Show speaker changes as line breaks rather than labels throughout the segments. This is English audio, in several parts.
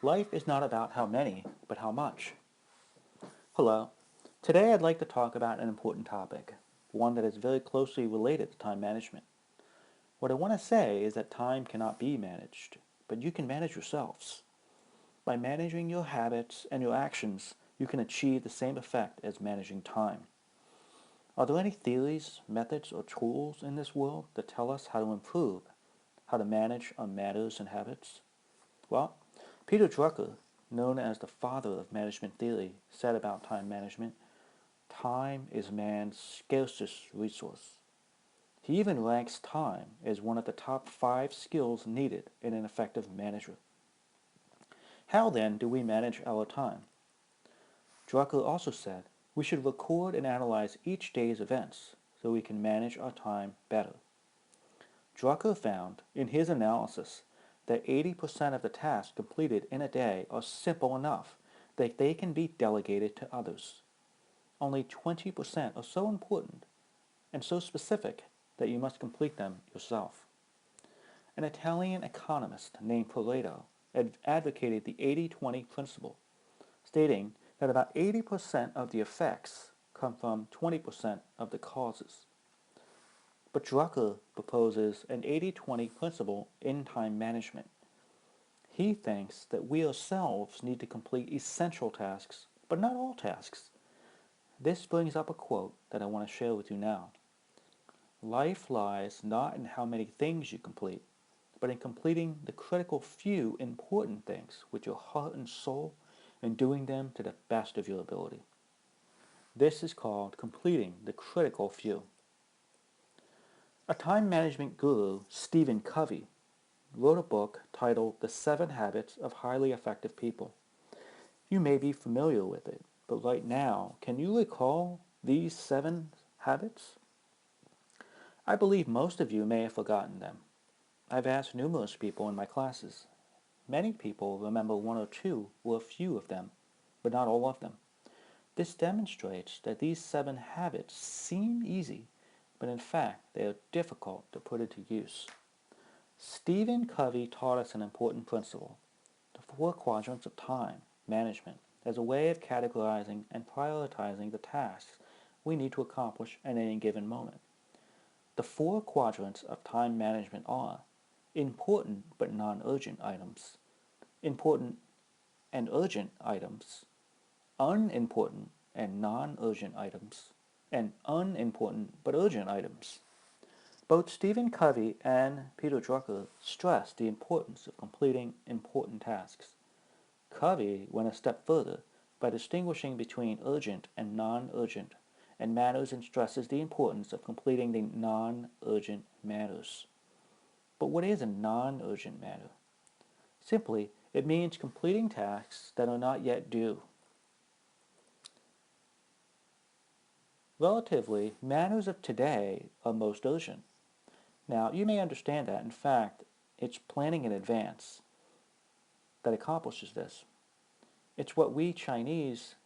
Life is not about how many, but how much. Hello. Today I'd like to talk about an important topic, one that is very closely related to time management. What I want to say is that time cannot be managed, but you can manage yourselves. By managing your habits and your actions, you can achieve the same effect as managing time. Are there any theories, methods, or tools in this world that tell us how to improve, how to manage our matters and habits? Well, Peter Drucker, known as the father of management theory, said about time management, time is man's scarcest resource. He even ranks time as one of the top 5 skills needed in an effective manager. How then do we manage our time? Drucker also said we should record and analyze each day's events so we can manage our time better. Drucker found in his analysis that 80% of the tasks completed in a day are simple enough that they can be delegated to others. Only 20% are so important and so specific that you must complete them yourself. An Italian economist named Pareto advocated the 80-20 principle, stating that about 80% of the effects come from 20% of the causes. But Drucker proposes an 80-20 principle in time management. He thinks that we ourselves need to complete essential tasks, but not all tasks. This brings up a quote that I want to share with you now. Life lies not in how many things you complete, but in completing the critical few important things with your heart and soul and doing them to the best of your ability. This is called completing the critical few. A time management guru, Stephen Covey, wrote a book titled The 7 Habits of Highly Effective People. You may be familiar with it, but right now, can you recall these 7 habits? I believe most of you may have forgotten them. I've asked numerous people in my classes. Many people remember 1 or 2 or a few of them, but not all of them. This demonstrates that these 7 habits seem easy, but in fact they are difficult to put into use. Stephen Covey taught us an important principle, the 4 quadrants of time management, as a way of categorizing and prioritizing the tasks we need to accomplish at any given moment. The 4 quadrants of time management are important but non-urgent items, important and urgent items, unimportant and non-urgent items, and unimportant but urgent items. Both Stephen Covey and Peter Drucker stress the importance of completing important tasks. Covey went a step further by distinguishing between urgent and non-urgent and matters and stresses the importance of completing the non-urgent matters. But what is a non-urgent matter? Simply, it means completing tasks that are not yet due. Relatively, matters of today are most urgent. Now, you may understand that, in fact, it's planning in advance that accomplishes this. It's what we Chinese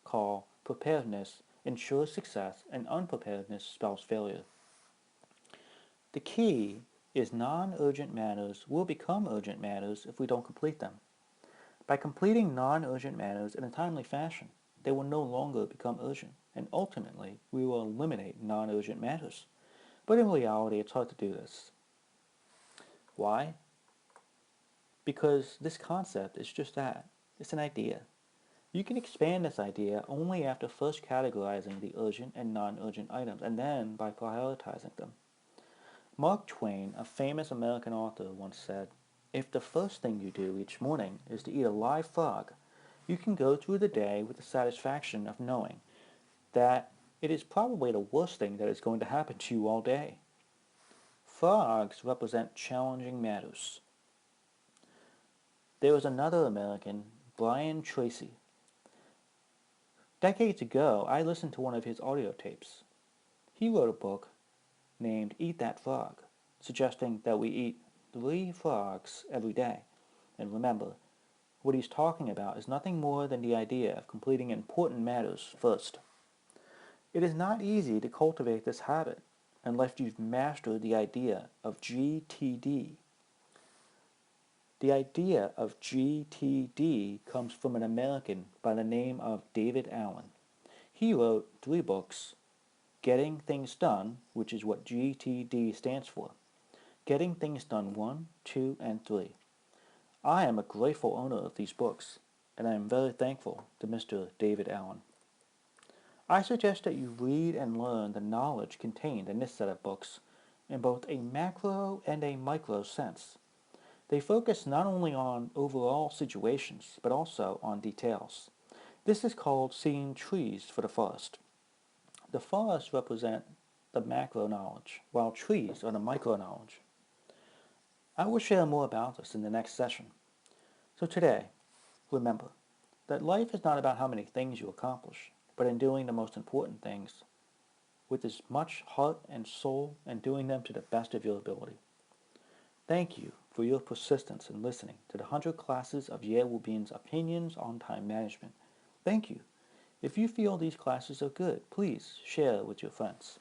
call preparedness ensures success and unpreparedness spells failure. The key is non-urgent matters will become urgent matters if we don't complete them. By completing non-urgent matters in a timely fashion, they will no longer become urgent, and ultimately we will eliminate non-urgent matters. But in reality, it's hard to do this. Why? Because this concept is just that. It's an idea. You can expand this idea only after first categorizing the urgent and non-urgent items, and then by prioritizing them. Mark Twain, a famous American author, once said, "If the first thing you do each morning is to eat a live frog, you can go through the day with the satisfaction of knowing that it is probably the worst thing that is going to happen to you all day." Frogs represent challenging matters. There was another American, Brian Tracy. Decades ago, I listened to one of his audio tapes. He wrote a book named Eat That Frog, suggesting that we eat 3 frogs every day. And remember, what he's talking about is nothing more than the idea of completing important matters first. It is not easy to cultivate this habit unless you've mastered the idea of GTD. The idea of GTD comes from an American by the name of David Allen. He wrote 3 books: Getting Things Done, which is what GTD stands for. Getting Things Done 1, 2, and 3. I am a grateful owner of these books, and I am very thankful to Mr. David Allen. I suggest that you read and learn the knowledge contained in this set of books in both a macro and a micro sense. They focus not only on overall situations, but also on details. This is called seeing trees for the forest. The forests represent the macro knowledge, while trees are the micro knowledge. I will share more about this in the next session. So today, remember that life is not about how many things you accomplish, but in doing the most important things with as much heart and soul and doing them to the best of your ability. Thank you for your persistence in listening to the 100 classes of Yale Rubin's opinions on time management. Thank you. If you feel these classes are good, please share with your friends.